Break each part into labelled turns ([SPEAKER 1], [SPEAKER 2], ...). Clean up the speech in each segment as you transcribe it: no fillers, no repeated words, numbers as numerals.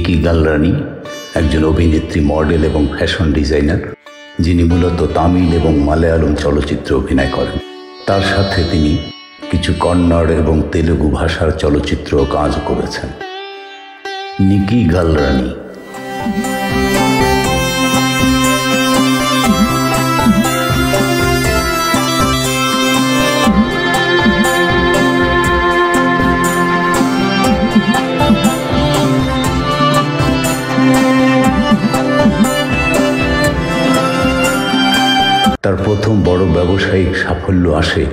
[SPEAKER 1] নিকি গালরানি একজন অভিনেত্রী, মডেল এবং ফ্যাশন ডিজাইনার, যিনি মূলত তামিল এবং মালায়ালম চলচ্চিত্রে অভিনয় করেন। তার সাথে তিনি কিছু কন্নড় এবং তেলুগু ভাষার চলচ্চিত্রেও কাজ করেছেন। নিকি গালরানি তার প্রথম বড় ব্যবসায়িক সাফল্য আসে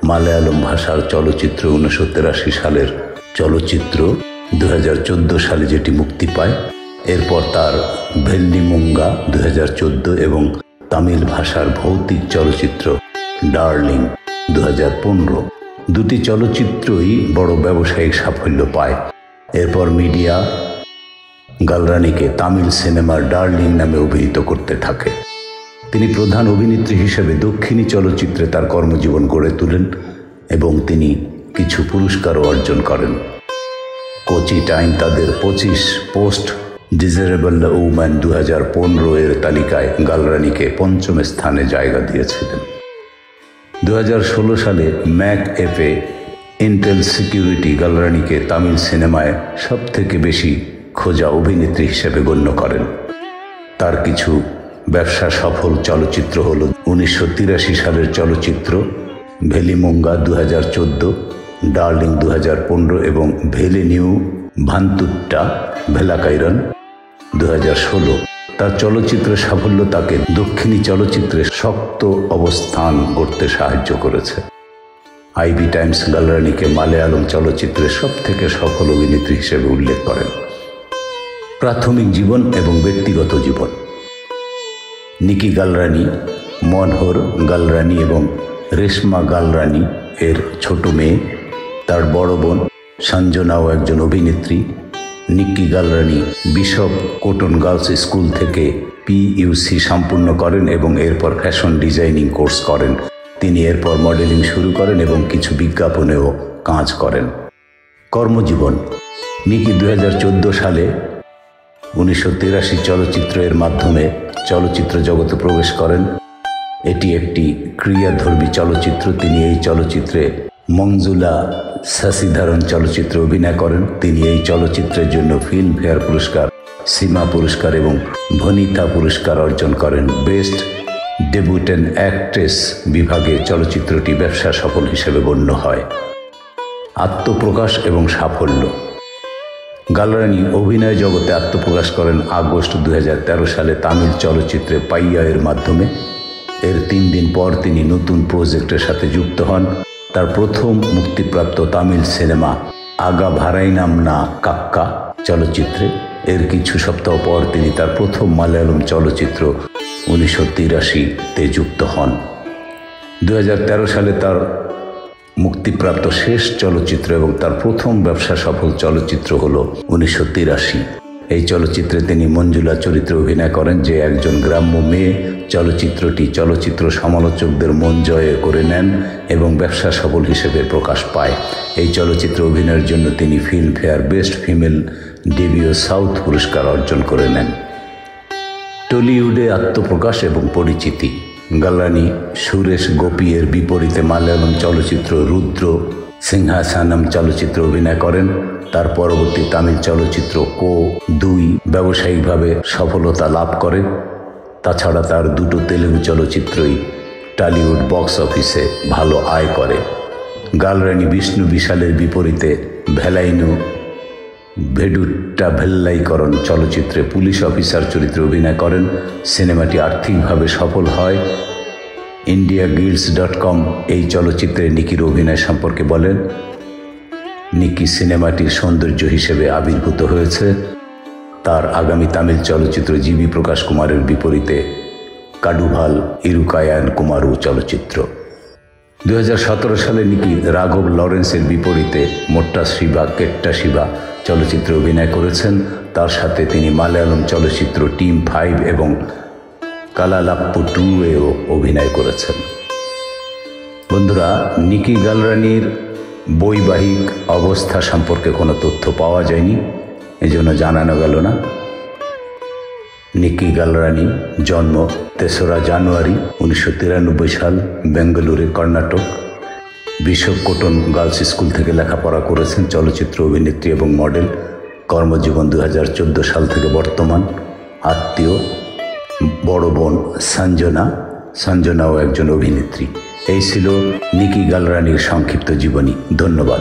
[SPEAKER 1] মালায়ালম ভাষার চলচ্চিত্র 1983 সালের চলচ্চিত্র 2014 সালে যেটি মুক্তি পায়। এরপর তার ভেল্লিমুঙ্গা 2014 এবং তামিল ভাষার ভৌতিক চলচ্চিত্র ডার্লিং 2015, দুটি চলচ্চিত্রই বড় ব্যবসায়িক সাফল্য পায়। এরপর মিডিয়া গালরানিকে তামিল সিনেমার ডার্লিং নামে অভিহিত করতে থাকে। তিনি প্রধান অভিনেত্রী হিসেবে দক্ষিণী চলচ্চিত্রে তার কর্মজীবন গড়ে তোলেন এবং তিনি কিছু পুরস্কারও অর্জন করেন। কোচি টাইম তাদের 25 পোস্ট ডিজারেবল উম্যান 2015 এর তালিকায় গালরানিকে 5ম স্থানে জায়গা দিয়েছিলেন। 2016 সালে ম্যাক এফে ইন্টেল সিকিউরিটি গালরানিকে তামিল সিনেমায় সবথেকে বেশি খোঁজা অভিনেত্রী হিসেবে গণ্য করেন। তার কিছু ব্যবসা সফল চলচ্চিত্র হল 1983 সালের চলচ্চিত্র ভেলিমুঙ্গা 2014, ডার্লিং 2015 এবং ভেলে নিউ ভান্তুট্টা ভেলাকাইরন 2016। তার চলচ্চিত্রের সাফল্য তাকে দক্ষিণী চলচ্চিত্রে শক্ত অবস্থান গড়তে সাহায্য করেছে। আইবি টাইমস গালরানিকে মালায়ালম চলচ্চিত্রের সবথেকে সফল অভিনেত্রী হিসেবে উল্লেখ করেন। প্রাথমিক জীবন এবং ব্যক্তিগত জীবন। নিকি গালরানি মনোহর গালরানি এবং রেশমা গালরানি এর ছোট মেয়ে। তার বড় বোন সঞ্জনাও একজন অভিনেত্রী। নিকি গালরানি বিশপ কটন গার্লস স্কুল থেকে পিইউসি সম্পূর্ণ করেন এবং এরপর ফ্যাশন ডিজাইনিং কোর্স করেন। তিনি এরপর মডেলিং শুরু করেন এবং কিছু বিজ্ঞাপনেও কাজ করেন। কর্মজীবন। নিকি 2014 সালে 1983 চলচ্চিত্রের মাধ্যমে চলচ্চিত্র জগতে প্রবেশ করেন। এটি একটি ক্রিয়াধর্মী চলচ্চিত্র। তিনি এই চলচ্চিত্রে মঞ্জুলা সাসিধারন চলচ্চিত্রে অভিনয় করেন। তিনি এই চলচ্চিত্রের জন্য ফিল্মফেয়ার পুরস্কার, সীমা পুরস্কার এবং ভনিতা পুরস্কার অর্জন করেন। বেস্ট ডেবিউটেন্ট অ্যাক্ট্রেস বিভাগে চলচ্চিত্রটি ব্যবসা সফল হিসেবে গণ্য হয়। আত্মপ্রকাশ এবং সাফল্য। গালরানি অভিনয় জগতে আত্মপ্রকাশ করেন আগস্ট 2013 সালে তামিল চলচ্চিত্রে পাইয়া এর মাধ্যমে। এর 3 দিন পর তিনি নতুন প্রজেক্টের সাথে যুক্ত হন। তার প্রথম মুক্তিপ্রাপ্ত তামিল সিনেমা আগা ভারাইনাম না কাক্কা চলচ্চিত্রে। এর কিছু সপ্তাহ পর তিনি তার প্রথম মালায়ালম চলচ্চিত্র 1983-তে যুক্ত হন। 2013 সালে তার মুক্তিপ্রাপ্ত শেষ চলচ্চিত্র এবং তার প্রথম ব্যবসা সফল চলচ্চিত্র হল 1983। এই চলচ্চিত্রে তিনি মঞ্জুলা চরিত্রে অভিনয় করেন, যে একজন গ্রাম্য মেয়ে। চলচ্চিত্রটি চলচ্চিত্র সমালোচকদের মন জয় করে নেন এবং ব্যবসা সফল হিসেবে প্রকাশ পায়। এই চলচ্চিত্রে অভিনয়ের জন্য তিনি Filmfare best female debut south পুরস্কার অর্জন করে নেন। টলিউডে আত্মপ্রকাশ এবং পরিচিতি। গালরানি সুরেশ গোপী এর বিপরীতে মালায়ালম চলচ্চিত্র রুদ্র সিংহাসনম চলচ্চিত্রে অভিনয় করেন। তার পরবর্তী তামিল চলচ্চিত্র কো 2 ব্যবসায়িকভাবে সফলতা লাভ করে। তাছাড়া তার দুটো তেলুগু চলচ্চিত্রই টলিউড বক্স অফিসে ভালো আয় করে। গালরানি বিষ্ণু বিশালের বিপরীতে ভেলাইনু ভেডুট্টা ভেল্লাইকরণ চলচ্চিত্রে পুলিশ অফিসার চরিত্রে অভিনয় করেন। সিনেমাটি আর্থিকভাবে সফল হয়। indiagills.com এই চলচ্চিত্রে নিকির অভিনয় সম্পর্কে বলেন, নিকি সিনেমাটির সৌন্দর্য হিসেবে আবির্ভূত হয়েছে। তার আগামী তামিল চলচ্চিত্র জিবি প্রকাশ কুমারের বিপরীতে কাডুভাল ইরুকায়ান কুমারু চলচ্চিত্র। 2017 সালে নিকি রাঘব লরেন্সের বিপরীতে মোট্টা শিবা কেট্টা শিবা চলচ্চিত্রে অভিনয় করেছেন। তার সাথে তিনি মালায়ালম চলচ্চিত্র টিম 5 এবং কালালাপ্পু 2-এও অভিনয় করেছেন। বন্ধুরা, নিকি গালরানির বৈবাহিক অবস্থা সম্পর্কে কোনো তথ্য পাওয়া যায়নি। এজন্য জানানো গেল না। নিকি গালরানি জন্ম ৩রা জানুয়ারি ১৯৯৩ সাল, Bengaluru, Karnataka. Bishop cotton girls school থেকে লেখাপড়া করেছেন। চলচ্চিত্র অভিনেত্রী এবং মডেল। কর্মজীবন ২০১৪ সাল থেকে বর্তমান। আত্মীয় বড় বোন সঞ্জনাও একজন অভিনেত্রী। এই ছিল নিকি গালরানির সংক্ষিপ্ত জীবনী। ধন্যবাদ।